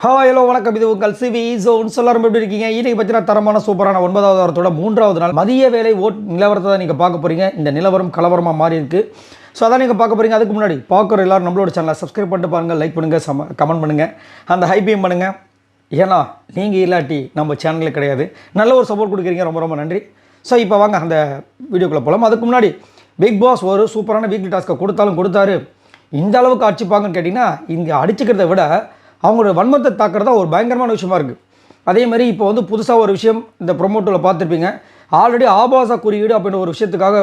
Hello வணக்கம். இது உங்கள் சிவி ஜோன். எல்லாரும் எப்படி இருக்கீங்க? இன்னைக்கு பார்த்தீங்கன்னா தரமான சூப்பரான 9வது வாரத்தோட 3வது நாள் மதிய வேலை நிலவரத்தை தான் நீங்கள் பார்க்க போகிறீங்க. இந்த நிலவரம் கலவரமாக மாறி இருக்குது. ஸோ அதான் நீங்கள் பார்க்க போகிறீங்க. அதுக்கு முன்னாடி பார்க்குற எல்லாரும் நம்மளோட சேனலை சப்ஸ்கிரைப் பண்ணிட்டு பாருங்கள், லைக் பண்ணுங்கள், கமெண்ட் பண்ணுங்கள், அந்த ஹைப்பையும் பண்ணுங்கள். ஏன்னா நீங்கள் இல்லாட்டி நம்ம சேனலே கிடையாது. நல்ல ஒரு சப்போர்ட் கொடுக்குறீங்க, ரொம்ப ரொம்ப நன்றி. ஸோ இப்போ வாங்க அந்த வீடியோக்குள்ளே போகலாம். அதுக்கு முன்னாடி பிக் பாஸ் ஒரு சூப்பரான வீக்லி டாஸ்க்கை கொடுத்தாரு. இந்த அளவுக்கு அடிச்சுப்பாங்கன்னு கேட்டிங்கன்னா, இங்கே அடிச்சுக்கிறத விட அவங்களோட வன்மத்தை தாக்குறதா ஒரு பயங்கரமான விஷயமா இருக்குது. அதேமாதிரி இப்போ வந்து புதுசாக ஒரு விஷயம் இந்த ப்ரொமோட்டில் பார்த்துருப்பீங்க. ஆல்ரெடி ஆபாச குறியீடு அப்படின்ற ஒரு விஷயத்துக்காக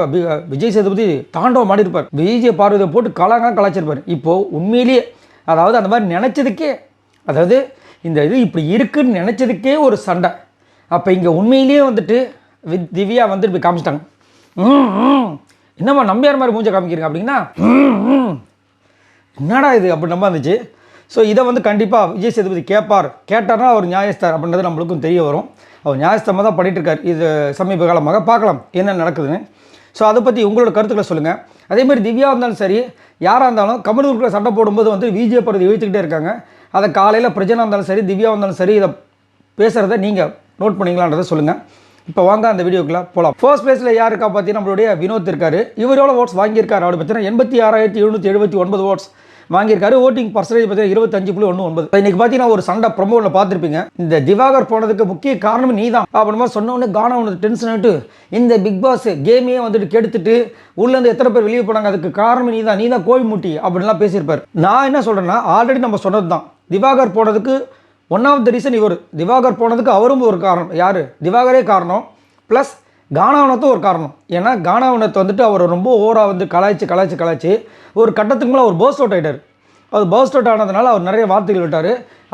விஜய் சேதுபதி தாண்டவம் மாடிருப்பார். விஜய் பார்வதியை போட்டு கலாச்சிருப்பார். இப்போது உண்மையிலேயே அதாவது அந்த மாதிரி நினச்சதுக்கே, அதாவது இந்த இது இப்படி இருக்குன்னு நினச்சதுக்கே ஒரு சண்டை. அப்போ இங்கே உண்மையிலேயே வந்துட்டு திவ்யா வந்துட்டு இப்படி காமிச்சிட்டாங்க. என்னம்மா நம்பியார் மாதிரி மூஞ்சை காமிக்கிறீங்க அப்படின்னா, என்னடா இது அப்படி நம்ம இருந்துச்சு. ஸோ இதை வந்து கண்டிப்பாக விஜய் சேதுபதி கேட்டார்னா அவர் நியாயஸ்தார் அப்படின்றது நம்மளுக்கும் தெரிய வரும். அவர் நியாயஸ்தமாக தான் பண்ணிகிட்ருக்கார். இது சமீப காலமாக பார்க்கலாம் என்ன நடக்குதுன்னு. ஸோ அதை பற்றி உங்களோட கருத்துக்களை சொல்லுங்கள். அதேமாதிரி திவ்யா இருந்தாலும் சரி, யாராக இருந்தாலும் கமலுக்குள்ள சண்டை போடும்போது வந்து விஜய் பருதி இழுத்துக்கிட்டே இருக்காங்க. அதை காலையில் பிரஜனா இருந்தாலும் சரி, திவ்யா இருந்தாலும் சரி, இதை பேசுகிறத நீங்கள் நோட் பண்ணிங்களான்றதை சொல்லுங்கள். இப்போ வாங்க அந்த வீடியோக்குள்ளே போகலாம். ஃபர்ஸ்ட் பிளேஸில் யார் இருக்கா பார்த்தீங்கன்னா நம்மளுடைய வினோத் இருக்கார். இவர் எவ்வளோ ஓட்ஸ் வாங்கியிருக்காரு அப்படி பார்த்தீங்கன்னா 86,779 ஓட்ஸ் வாங்கியிருக்காரு. ஓட்டிங் பர்சன்டேஜ் பார்த்தீங்கன்னா 25.19. இன்றைக்கி பார்த்தீங்கன்னா ஒரு சண்டை ப்ரொமோவில் பார்த்துருப்பீங்க. இந்த திவாகர் போனதுக்கு முக்கிய காரணம் நீ தான் அப்படி மாதிரி சொன்னோடனே கானா ஒன்று டென்ஷன் ஆகிட்டு இந்த பிக் பாஸ் கேமையே வந்துட்டு கெடுத்துட்டு உள்ளேருந்து எத்தனை பேர் வெளியே போனாங்க, அதுக்கு காரணம் நீ தான் கோழி முட்டி அப்படின்லாம் பேசியிருப்பார். நான் என்ன சொல்கிறேன்னா, ஆல்ரெடி நம்ம சொன்னது தான், திவாகர் போனதுக்கு ஒன் ஆஃப் த ரீசன் இவர். திவாகர் போனதுக்கு அவரும் ஒரு காரணம். யார்? திவாகரே காரணம், ப்ளஸ் கானாவனத்தும் ஒரு காரணம். ஏன்னா கானாவனத்தை வந்துட்டு அவர் ரொம்ப ஓவராக வந்து கலாய்ச்சி ஒரு கட்டத்துக்கு மேலே அவர் பர்ஸ்ட் அவுட் ஆகிட்டார். அது பர்ஸ்ட் அவுட் ஆனதுனால அவர் நிறைய வார்த்தைகள் விட்டார்.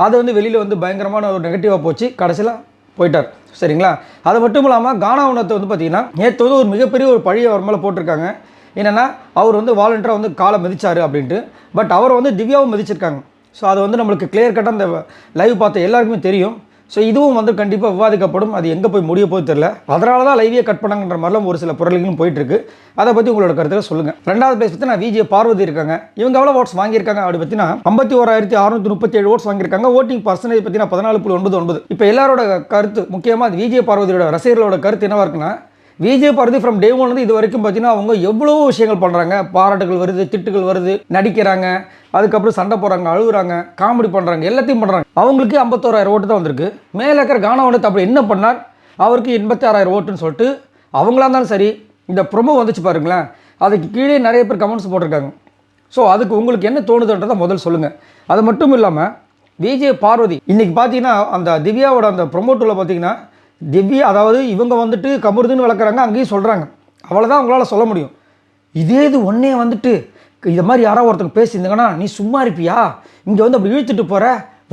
அது வந்து வெளியில் வந்து பயங்கரமான ஒரு நெகட்டிவாக போச்சு. கடைசியில் போயிட்டார். சரிங்களா? அது மட்டும் இல்லாமல் கானாவனத்தை வந்து பார்த்திங்கன்னா நேற்று வந்து ஒரு மிகப்பெரிய ஒரு பழியை அவர் மேலே போட்டிருக்காங்க. என்னென்னா அவர் வந்து வாலண்டியராக வந்து காலை மிதிச்சார் அப்படின்ட்டு. பட் அவரை வந்து திவ்யாவும் மிதிச்சிருக்காங்க. ஸோ அது வந்து நம்மளுக்கு கிளியர் கட்டாக அந்த லைவ் பார்த்த எல்லாருக்குமே தெரியும். ஸோ இதுவும் வந்து கண்டிப்பாக விவாதிக்கப்படும். அது எங்கே போய் முடிய போய் தெரியல. அதனால தான் லைவே கட் பண்ணாங்கன்ற மாதிரிலாம் ஒரு சில பொருள்களும் போயிட்டுருக்கு. அதை பற்றி உங்களோட கருத்தில் சொல்லுங்கள். ரெண்டாவது பிளேஸ் பற்றி நான் விஜய் பார்வதி இருக்காங்க. இவங்க எவ்வளோ ஓட்ஸ் வாங்கியிருக்காங்க அப்படி பார்த்தீங்கன்னா 51,637 ஓட்ஸ் வாங்கியிருக்காங்க. ஓட்டிங் பர்சன்டேஜ் பார்த்தீங்கன்னா 14.99. இப்போ எல்லாரோட கருத்து, முக்கியமாக விஜய் பார்வதியோட ரசிகர்களோட கருத்து என்னவாக இருக்குன்னா, Vijay Parvathi from day one வந்து இது வரைக்கும் பார்த்தீங்கன்னா அவங்க எவ்வளோ விஷயங்கள் பண்ணுறாங்க. பாராட்டுகள் வருது, திட்டுகள் வருது, நடிக்கிறாங்க, அதுக்கப்புறம் சண்டை போடுறாங்க, அழுகுறாங்க, காமெடி பண்ணுறாங்க, எல்லாத்தையும் பண்ணுறாங்க. அவங்களுக்கு 51,000 ஓட்டு தான் வந்திருக்கு. மேலே இருக்கிற கானாவனத்தை அப்படி என்ன பண்ணார், அவருக்கு 86,000 ஓட்டுன்னு சொல்லிட்டு அவங்களா இருந்தாலும் சரி, இந்த ப்ரொமோ வந்துச்சு பாருங்களேன், அதுக்கு கீழே நிறைய பேர் கமெண்ட்ஸ் போட்டிருக்காங்க. ஸோ அதுக்கு உங்களுக்கு என்ன தோணுதுன்றதை முதல் சொல்லுங்கள். அது மட்டும் இல்லாமல் விஜய் பார்வதி இன்றைக்கி பார்த்தீங்கன்னா அந்த திவ்யாவோட அந்த ப்ரொமோட்டில் பார்த்தீங்கன்னா திவ்யா, அதாவது இவங்க வந்துட்டு கமருதுன்னு வளர்க்குறாங்க, அங்கேயும் சொல்கிறாங்க. அவ்வளோதான் அவங்களால சொல்ல முடியும். இது ஒன்றே வந்துட்டு இதை மாதிரி யாராவது ஒருத்தங்க பேசியிருந்தாங்கன்னா நீ சும்மா இருப்பியா, இங்கே வந்து அப்படி இழுத்துட்டு போகிற,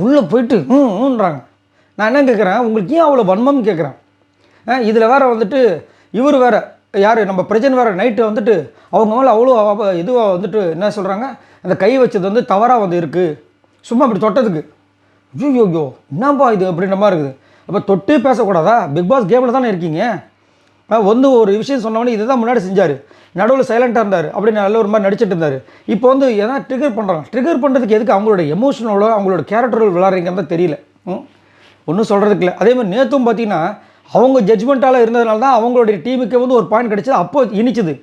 உள்ளே போயிட்டு ன்றாங்க. நான் என்ன கேட்குறேன், உங்களுக்கு ஏன் அவ்வளோ வன்மம்னு கேட்குறேன். இதில் வேறு வந்துட்டு இவர் வேறு யார், நம்ம பிரஜன் வேறு நைட்டு வந்துட்டு அவங்க மேலே அவ்வளோ இதுவாக வந்துட்டு என்ன சொல்கிறாங்க, அந்த கை வச்சது வந்து தவறாக வந்து இருக்குது, சும்மா அப்படி தொட்டதுக்கு. ஐயோ என்னப்பா இது அப்படின்ற மாதிரி இருக்குது. அப்போ தொட்டு பேசக்கூடாதா? பிக் பாஸ் கேமில் தானே இருக்கீங்க. வந்து ஒரு விஷயம் சொன்னவொடனே இதை தான் முன்னாடி செஞ்சார், நடுவில் சைலண்ட்டாக இருந்தார், அப்படின்னு நல்ல ஒரு மாதிரி நடிச்சிட்டு இருந்தார். இப்போ வந்து எதனா ட்ரிகர் பண்ணுறதுக்கு எதுக்கு அவங்களோட எமோஷனோட அவங்களோட கேரக்டரோட விளாட்றீங்கன்னு தான் தெரியல. ஒன்றும் சொல்கிறதுக்கு இல்லை. அதே மாதிரி நேற்றும் பார்த்தீங்கன்னா அவங்க ஜட்ஜ்மெண்ட்டால் இருந்ததுனால தான் அவங்களுடைய டீமுக்கு வந்து ஒரு பாயிண்ட் கிடச்சிது, அப்போ இனிச்சுது.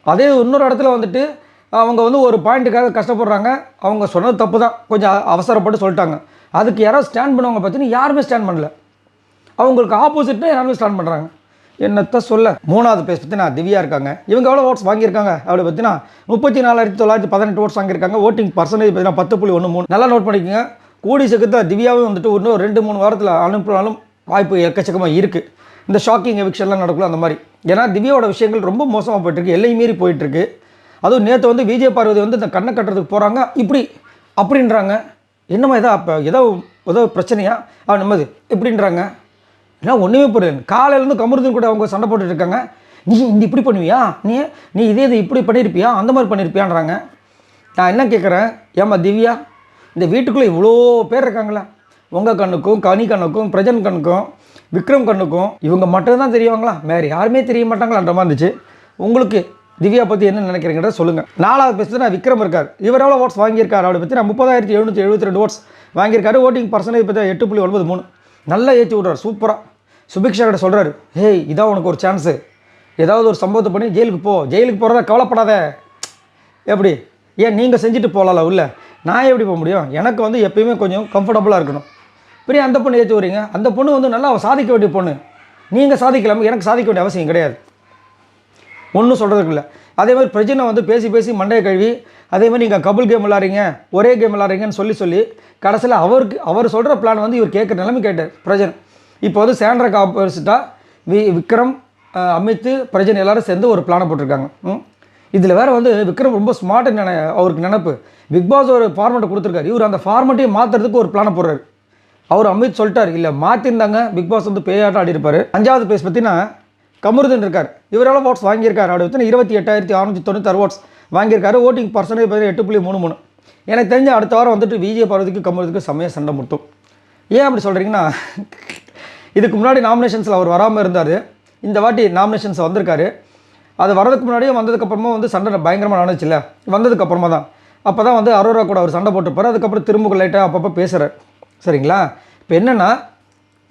அதே இன்னொரு இடத்துல வந்துட்டு அவங்க வந்து ஒரு பாயிண்ட்டுக்காக கஷ்டப்படுறாங்க. அவங்க சொன்னது தப்பு தான், கொஞ்சம் அவசரப்பட்டு சொல்லிட்டாங்க. அதுக்கு யாராவது ஸ்டாண்ட் பண்ணுவாங்க பார்த்தீங்கன்னா யாருமே ஸ்டாண்ட் பண்ணல. அவங்களுக்கு ஆப்போசிட்டாக யாருமே ஸ்டாண்ட் பண்ணுறாங்க. என்னத்தை சொல்ல. மூணாவது பிளேஸ் பற்றி நான் திவ்யா இருக்காங்க. இவங்க எவ்வளோ ஓட்ஸ் வாங்கியிருக்காங்க அப்படி பார்த்தீங்கன்னா 34,918 ஓட்ஸ் வாங்கியிருக்காங்க. ஓட்டிங் பர்சன்டேஜ் பார்த்தீங்கன்னா 10.13. நல்லா நோட் பண்ணிக்கோங்க. கூடி சக்கத்தை திவ்யாவும் வந்துட்டு இன்னும் 2-3 வாரத்தில் அனுப்பினாலும் வாய்ப்பு எக்கச்சக்கமாக இருக்குது. இந்த ஷாக்கிங் எவிக்ஷன்லாம் நடக்கல அந்த மாதிரி. ஏன்னா திவ்யாவோட விஷயங்கள் ரொம்ப மோசமாக போயிட்டுருக்கு, எல்லை மீறி போயிட்டுருக்கு. அதுவும் நேற்று வந்து விஜய் பார்வதி வந்து இந்த கண்ணை கட்டுறதுக்கு போகிறாங்க, இப்படி அப்படின்றாங்க. என்னம்மா இதோ அப்போ ஏதோ பிரச்சனையா நம்மது இப்படின்றாங்க. ஏன்னா ஒன்றுமே புரியல. காலையிலேருந்து கமருதுன்னு கூட அவங்க சண்டை போட்டுட்டு இருக்காங்க. நீ இந்த இப்படி பண்ணுவியா, நீ இதே இப்படி பண்ணியிருப்பியா, அந்த மாதிரி பண்ணியிருப்பியான்றாங்க. நான் என்ன கேட்குறேன், ஏம்மா திவ்யா, இந்த வீட்டுக்குள்ளே இவ்வளோ பேர் இருக்காங்களா, உங்கள் கண்ணுக்கும் கனி கண்ணுக்கும் பிரஜன் கண்ணுக்கும் விக்ரம் கண்ணுக்கும் இவங்க மட்டும்தான் தெரியுவாங்களா, வேறு யாருமே தெரிய மாட்டாங்களான்ற மாதிரி இருந்துச்சு. உங்களுக்கு திவ்யா பற்றி என்ன நினைக்கிறீங்கிறத சொல்லுங்கள். 4வது பேசுறது நான் விக்ரம் இருக்கார். இவர் எவ்வளோ ஓட்ஸ் வாங்கியிருக்காரு அவரை பற்றி நான் 30,772 ஓட்ஸ் வாங்கியிருக்காரு. ஓட்டிங் பர்சன்டேஜ் பற்றி 8.93. நல்லா ஏற்றி விட்றாரு சூப்பராக. சுபிக்ஷா கிட்ட சொல்கிறாரு, ஹேய் இதான் உனக்கு ஒரு சான்ஸு, ஏதாவது ஒரு சம்பவத்தை பண்ணி ஜெயிலுக்கு போ, ஜெயிலுக்கு போகிறதா கவலைப்படாத. எப்படி ஏன் நீங்கள் செஞ்சுட்டு போகலாம்ல உள்ள, நான் எப்படி போக முடியும், எனக்கு வந்து எப்பயுமே கொஞ்சம் கம்ஃபர்டபுளாக இருக்கணும். பெரிய அந்த பொண்ணு ஏற்றி வரீங்க, அந்த பொண்ணு வந்து நல்லா சாதிக்க வேண்டிய பொண்ணு, நீங்கள் சாதிக்கலாமல் எனக்கு சாதிக்க வேண்டிய அவசியம் கிடையாது, ஒன்றும் சொல்கிறதுக்கு இல்லை. அதே மாதிரி பிரச்சனை வந்து பேசி பேசி மண்டையை கழுவி, அதே மாதிரி நீங்கள் கபுள் கேம் விளாட்றீங்க, ஒரே கேம் விளாட்றீங்கன்னு சொல்லி கடைசியில் அவர் சொல்கிற பிளான் வந்து இவர் கேட்குற நிலைமை கேட்டார் பிரஜன். இப்போ வந்து சாண்ட்ராக்கு ஆப்போசிட்டாக விக்ரம், அமித், பிரஜன் எல்லோரும் சேர்ந்து ஒரு பிளானை போட்டிருக்காங்க. இதில் வேறு வந்து விக்ரம் ரொம்ப ஸ்மார்ட்டு அவருக்கு நினப்பு. பிக் பாஸ் ஒரு ஃபார்மெட்டை கொடுத்துருக்காரு, இவர் அந்த ஃபார்மெட்டையும் மாற்றுறதுக்கு ஒரு பிளானை போடுறாரு. அவர் அமித் சொல்லிட்டார், இல்லை மாற்றிருந்தாங்க பிக் பாஸ் வந்து பேயாட்டம் ஆடி இருப்பார். 5வது பேஸ் பார்த்தீங்கன்னா கமருதன் இருக்கார். இவரால் ஓட்ஸ் வாங்கியிருக்காரு. அப்படி பார்த்தீங்கன்னா 28,696 ஓட்ஸ் வாங்கியிருக்காரு. ஓட்டிங் பர்சன்டேஜ் பார்த்தீங்கன்னா 8.33. எனக்கு தெரிஞ்ச அடுத்த வாரம் வந்துட்டு விஜய் பார்வதிக்கு கமருதுக்கு செம்மையாக சண்டை முட்டும். ஏன் அப்படி சொல்கிறீங்கன்னா, இதுக்கு முன்னாடி நாமினேஷன்ஸில் அவர் வராமல் இருந்தார். இந்த வாட்டி நாமினேஷன்ஸ் வந்திருக்காரு. அது வரதுக்கு முன்னாடியே வந்ததுக்கப்புறமா வந்து சண்டை பயங்கரமாக நடந்துச்சுல்ல, வந்ததுக்கப்புறமா தான். அப்போ தான் வந்து அரோரா கூட அவர் சண்டை போட்டுப்பார். அதுக்கப்புறம் திரும்ப லைட்டாக அப்பப்போ பேசுகிறார். சரிங்களா? இப்போ என்னென்னா,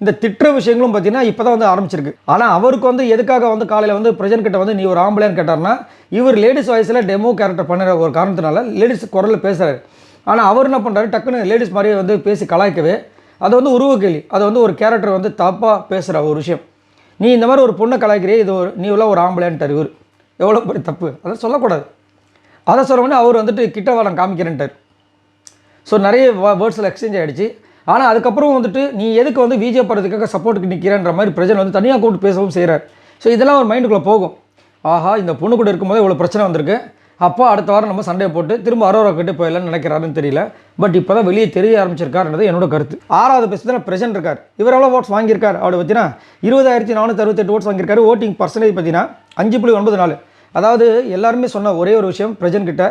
இந்த திட்டுற விஷயங்களும் பார்த்தீங்கன்னா இப்போ தான் வந்து ஆரம்பிச்சிருக்கு. ஆனால் அவருக்கு வந்து எதுக்காக வந்து காலையில் வந்து பிரஜன் கிட்ட வந்து நீ ஒரு ஆம்பளைன்னு கேட்டார்னா, இவர் லேடிஸ் வாய்ஸில் டெமோ கேரக்டர் பண்ணுற ஒரு காரணத்தினால லேடிஸ் குரலில் பேசுகிறாரு. ஆனால் அவர் என்ன பண்ணுறாரு, டக்குன்னு லேடிஸ் மாதிரியே வந்து பேசி கலாய்க்கவே, அது வந்து உருவ கேள்வி, அது வந்து ஒரு கேரக்டர் வந்து தப்பாக பேசுகிற ஒரு விஷயம். நீ இந்த மாதிரி ஒரு பொண்ணை கலாய்க்கிறே, இது ஒரு நீ எல்லாம் ஒரு ஆம்பளைன்ட்டார். இவர் எவ்வளோ பெரிய தப்பு, அதை சொல்லக்கூடாது. அதை சொல்ல அவர் வந்துட்டு கிட்ட வாரம் காமிக்கிறேன்ட்டார். ஸோ நிறைய வேர்ட்ஸில் எக்ஸ்சேஞ்ச் ஆகிடுச்சு. ஆனால் அதுக்கப்புறம் வந்துட்டு நீ எதுக்கு வந்து விஜய் படத்துக்காக சப்போர்ட்டுக்கு நிற்கிறேன்ற மாதிரி பிரச்சனை வந்து தனியாக கூப்பிட்டு பேசவும் செய்கிறார். ஸோ இதெல்லாம் ஒரு மைண்டுக்குள்ளே போகும். ஆஹா, இந்த பொண்ணு கூட இருக்கும்போது இவ்வளோ பிரச்சனை வந்திருக்கு, அப்போ அடுத்த வாரம் நம்ம சண்டையை போட்டு திரும்ப அரோரா கிட்டே போயிடலான்னு நினைக்கிறாருன்னு தெரியல. பட் இப்போ தான் வெளியே தெரிய ஆரம்பிச்சிருக்காருன்றது என்னோட கருத்து. 6வது பேசுறதுல பிரசன்ட் இருக்கார். இவர் எவ்வளோ ஓட்ஸ் வாங்கியிருக்கார் அப்படி பார்த்தீங்கன்னா 20,468 ஓட்ஸ் வாங்கியிருக்காரு. ஓட்டிங் பர்சன்டேஜ் பார்த்தீங்கன்னா 5.94. அதாவது எல்லாருமே சொன்ன ஒரே ஒரு விஷயம், பிரஜன் கிட்ட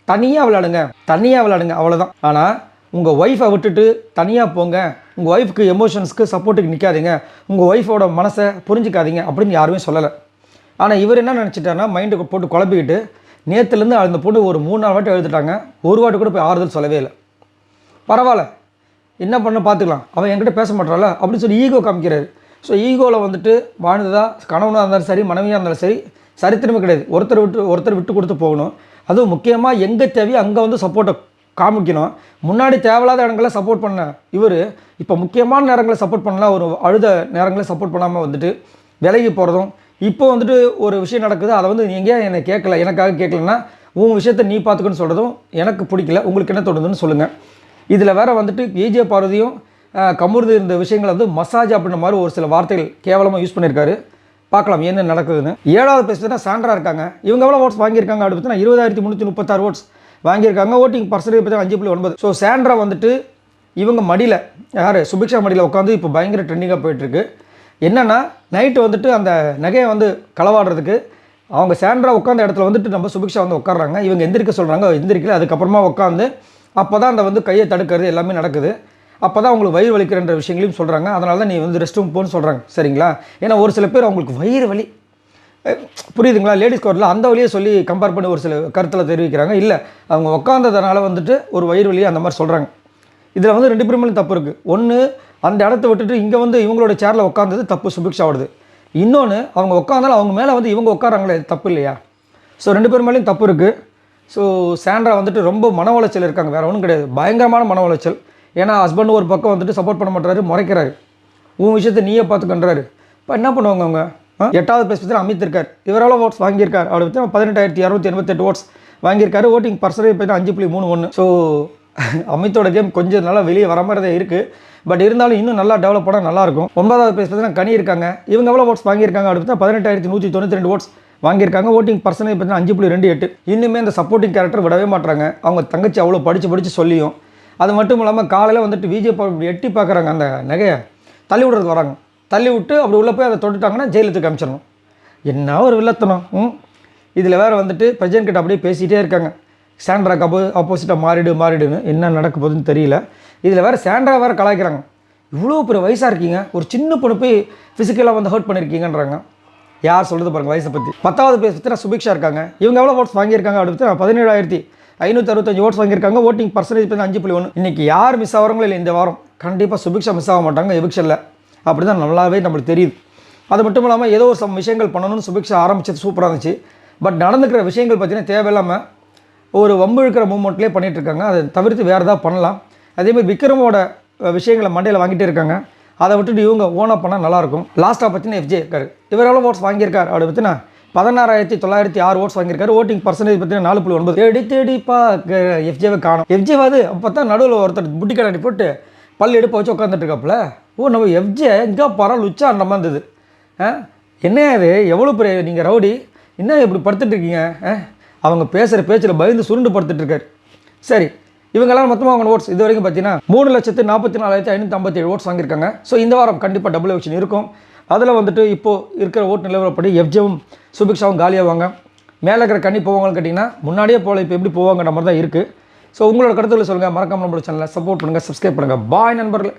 தனியாக விளையாடுங்க அவ்வளோதான். ஆனால் உங்கள் ஒய்ஃபை விட்டுட்டு தனியாக போங்க, உங்கள் ஒய்ஃப்க்கு எமோஷன்ஸ்க்கு சப்போர்ட்டுக்கு நிற்காதீங்க, உங்கள் ஒய்ஃபோட மனசை புரிஞ்சிக்காதீங்க அப்படின்னு யாருமே சொல்லலை. ஆனால் இவர் என்ன நினச்சிட்டாருன்னா, மைண்டுக்கு போட்டு குழப்பிக்கிட்டு நேற்றுலேருந்து அந்த பொண்ணு ஒரு 3-4 வாட்டி எழுதிட்டாங்க, ஒரு வாட்டி கூட போய் ஆறுதல் சொல்லவே இல்லை. பரவாயில்ல, என்ன பண்ண பார்த்துக்கலாம், அவன் என்கிட்ட பேச மாட்டாள அப்படின்னு சொல்லி ஈகோ காமிக்கிறாரு. ஸோ ஈகோவில் வந்துட்டு வாழ்ந்ததா கணவனாக இருந்தாலும் சரி, மனைவியாக இருந்தாலும் சரி, சரித்திரமே கிடையாது. ஒருத்தர் விட்டு கொடுத்து போகணும். அதுவும் முக்கியமாக எங்கே தேவையோ அங்கே வந்து சப்போர்ட்டை காமிக்கணும். முன்னாடி தேவையில்லாத இடங்களில் சப்போர்ட் பண்ண இவர் இப்போ முக்கியமான நேரங்களில் சப்போர்ட் பண்ணலாம், ஒரு அழுத நேரங்களில் சப்போர்ட் பண்ணாமல் வந்துட்டு விலகி போகிறதும். இப்போ வந்துட்டு ஒரு விஷயம் நடக்குது, அதை வந்து நீங்கள் என்னை கேட்கல, எனக்காக கேட்கலன்னா உன் விஷயத்தை நீ பார்த்துக்கன்னு சொல்கிறதும் எனக்கு பிடிக்கல. உங்களுக்கு என்ன தோணுதுன்னு சொல்லுங்கள். இதில் வேறு வந்துட்டு விஜய் பார்வதியும் கமுருது இருந்த விஷயங்களை வந்து மசாஜ் அப்படின்ற மாதிரி ஒரு சில வார்த்தைகள் கேவலமாக யூஸ் பண்ணியிருக்காரு. பார்க்கலாம் என்ன நடக்குதுன்னு. 7வது பேசுனா சாண்ட்ரா இருக்காங்க. இவங்க எவ்வளோ ஓட்ஸ் வாங்கியிருக்காங்க அப்படி பார்த்தீங்கன்னா 20,336 ஓட்ஸ் வாங்கியிருக்காங்க. ஓட்டிங் பர்சன்டேஜ் பார்த்தீங்கன்னா 5.9. ஸோ சாண்ட்ரா வந்துட்டு இவங்க மடியில், யார் சுபிக்ஷா மடியில் உட்காந்து இப்போ பயங்கர ட்ரெண்டிங்காக போயிட்டுருக்கு. என்னென்னா, நைட்டு வந்துட்டு அந்த நகையை வந்து களவாடுறதுக்கு அவங்க சாண்ட்ரா உட்காந்த இடத்துல வந்துட்டு நம்ம சுபிக்ஷா வந்து உட்காடுறாங்க. இவங்க எந்திரிக்க சொல்கிறாங்க, எந்திரிக்கல. அதுக்கப்புறமா உட்காந்து அப்போ தான் அந்த வந்து கையை தடுக்கிறது எல்லாமே நடக்குது. அப்போ தான் அவங்களுக்கு வயிறு வலிக்கிறன்ற விஷயங்களையும் சொல்கிறாங்க. அதனால தான் நீ வந்து ரெஸ்ட் ரூம் போன்னு சொல்கிறாங்க. சரிங்களா? ஏன்னா ஒரு சில பேர் அவங்களுக்கு வயிறு வலி, புரியுதுங்களா, லேடிஸ் கோர்ட்டில் அந்த வழியை சொல்லி கம்பேர் பண்ணி ஒரு சில கருத்தில் தெரிவிக்கிறாங்க. இல்லை, அவங்க உட்காந்ததுனால வந்துட்டு ஒரு வயிறு வலியை அந்த மாதிரி சொல்கிறாங்க. இதில் வந்து 2 பேருமே தப்பு இருக்குது. ஒன்று, அந்த இடத்த விட்டுட்டு இங்கே வந்து இவங்களோட சேரில் உட்காந்தது தப்பு, சுபிக்ஷாவோடது. இன்னொன்று, அவங்க உட்காந்தாலும் அவங்க மேலே வந்து இவங்க உட்காராங்களே, தப்பு இல்லையா? ஸோ 2 பேர் மேலேயும் தப்பு இருக்குது. ஸோ சாண்ட்ரா வந்துட்டு ரொம்ப மன உளைச்சல் இருக்காங்க, வேறு ஒன்றும் கிடையாது, பயங்கரமான மன உளைச்சல். ஏன்னா ஹஸ்பண்ட் ஒரு பக்கம் வந்துட்டு சப்போர்ட் பண்ண மாட்டாரு, முறைக்கிறாரு, உன் விஷயத்தை நீயே பார்த்துக்கன்றாரு. இப்போ என்ன பண்ணுவாங்க அவங்க? 8வது பேஸ் பற்றி அமித் இருக்கார். இவரால் ஓட்ஸ் வாங்கியிருக்கார் அப்படி பார்த்தீங்கன்னா 18,288 ஓட்ஸ் வாங்கியிருக்காரு. ஓட்டிங் பர்சன்டேஜ் பார்த்தீங்கன்னா 5.31. ஸோ அமித்தோட கேம் கொஞ்சம் நல்லா வெளியே வர மாதிரி தான் இருக்குது. பட் இருந்தாலும் இன்னும் நல்லா டெவலப் பண்ணால் நல்லாயிருக்கும். 9வது பேஸ் பார்த்தீங்கன்னா கனி இருக்காங்க. இவங்க எவ்வளோ ஓட்ஸ் வாங்கியிருக்காங்க அப்படி பார்த்தா 18,192 ஓட்ஸ் வாங்கியிருக்காங்க. ஓட்டிங் பர்சன்டேஜ் பார்த்தீங்கன்னா 5.28. இன்னுமே அந்த சப்போர்ட்டிங் கேரக்டர் விடவே மாட்டுறாங்க. அவங்க தங்கச்சி அவ்வளோ படித்து சொல்லியும். அது மட்டும் இல்லாமல் காலையில் வந்துட்டு விஜய் எட்டி பார்க்குறாங்க, அந்த நகையை தள்ளி விடுறதுக்கு வராங்க. தள்ளி விட்டு அப்படி உள்ளே போய் அதை தொட்டுட்டாங்கன்னா ஜெயிலுக்கு அனுப்பிச்சிடணும். என்ன ஒரு வில்லத்தனம். இதில் வேறு வந்துட்டு பிரஜன் கிட்ட அப்படியே பேசிகிட்டே இருக்காங்க, சாண்ட்ராக்கு ஆப்போசிட்டாக மாறிடுன்னு. என்ன நடக்க போகுதுன்னு தெரியல. இதில் வேறு சாண்ட்ரா வேறு கலாய்க்கிறாங்க. இவ்வளோ பெரிய வயசாக இருக்கீங்க, ஒரு சின்ன பொண்ணு போய் ஃபிசிக்கலாக வந்து ஹர்ட் பண்ணியிருக்கீங்கன்றாங்க. யார் சொல்கிறது பாருங்கள் வயசை பற்றி. 10வது பிளேஸ் பற்றி சுபிக்ஷா இருக்காங்க. இவங்க எவ்வளோ ஓட்ஸ் வாங்கியிருக்காங்க அடுத்து 17,565 ஓட்ஸ் வாங்கியிருக்காங்க. ஓட்டிங் பர்சன்டேஜ் வந்து 5.1. இன்றைக்கி யார் மிஸ் ஆகிறவங்களோ இல்லை இந்த வாரம் கண்டிப்பாக சுபிக்ஷா மிஸ் ஆக மாட்டாங்க எவிக்ஷனில். அப்படி தான் நல்லாவே நம்மளுக்கு தெரியுது. அது மட்டும் இல்லாமல் ஏதோ ஒரு விஷயங்கள் பண்ணணும்னு சுபிக்ஷா ஆரம்பிச்சது சூப்பராக இருந்துச்சு. பட் நடந்துக்கிற விஷயங்கள் பார்த்தீங்கன்னா தேவையில்லாமல் ஒரு வம்பு இழுக்கிற மூமெண்ட்லேயே பண்ணிகிட்ருக்காங்க. அதை தவிர்த்து வேறு ஏதாவது பண்ணலாம். அதேமாதிரி விக்ரமோட விஷயங்களை மண்டையில் வாங்கிட்டே இருக்காங்க. அதை விட்டுட்டு இவங்க ஓனாக பண்ணால் நல்லாயிருக்கும். லாஸ்ட்டாக பார்த்தீங்கன்னா FJ இருக்கார். இவர் எவ்வளோ ஓட்ஸ் வாங்கியிருக்கார் அப்படி பார்த்தீங்கன்னா 16,906 ஓட்ஸ் வாங்கியிருக்காரு. ஓட்டிங் பர்சன்டேஜ் பார்த்தீங்கன்னா 4.9. தேடி தேடி பார்க்க FJவை காணும். FJவாது அப்போ தான் நடுவில் ஒருத்தர் புட்டி கண்ணாடி போட்டு பல் எடுப்ப வச்சு உட்காந்துட்டு இருக்காப்புல. நம்ம FJ இங்கே பரவாயில்ல உச்சான்ற மாதிரி இருந்தது. என்ன இது எவ்வளோ பெரிய நீங்கள் ரவுடி என்ன இப்படி படுத்துட்ருக்கீங்க? அவங்க பேசுகிற பேச்சில் பயந்து சுருண்டு படுத்துட்ருக்காரு. சரி, இவங்கெல்லாம் மொத்தமாக அவங்க ஓட்ஸ் இது வரைக்கும் பார்த்தீங்கன்னா 3,44,557 ஓட்ஸ் வாங்கியிருக்காங்க. ஸோ இந்த வாரம் கண்டிப்பாக டபுள் எவிக்ஷன் இருக்கும். அதில் வந்துட்டு இப்போது இருக்கிற ஓட்டு நிலவரப்படி FJவும் சுபிக்ஷாவும் காலியாவாங்க. மேலே இருக்கிற கண்ணி போவாங்கன்னு கேட்டிங்கன்னா முன்னாடியே போல் இப்போ எப்படி போவாங்கன்ற மாதிரி தான் இருக்குது. ஸோ உங்களோட கருத்துக்களை சொல்லுங்கள். மறக்காமல் நம்மளோட சேனலை சப்போர்ட் பண்ணுங்கள், சப்ஸ்கிரைப் பண்ணுங்கள். பாய் நண்பர்களே.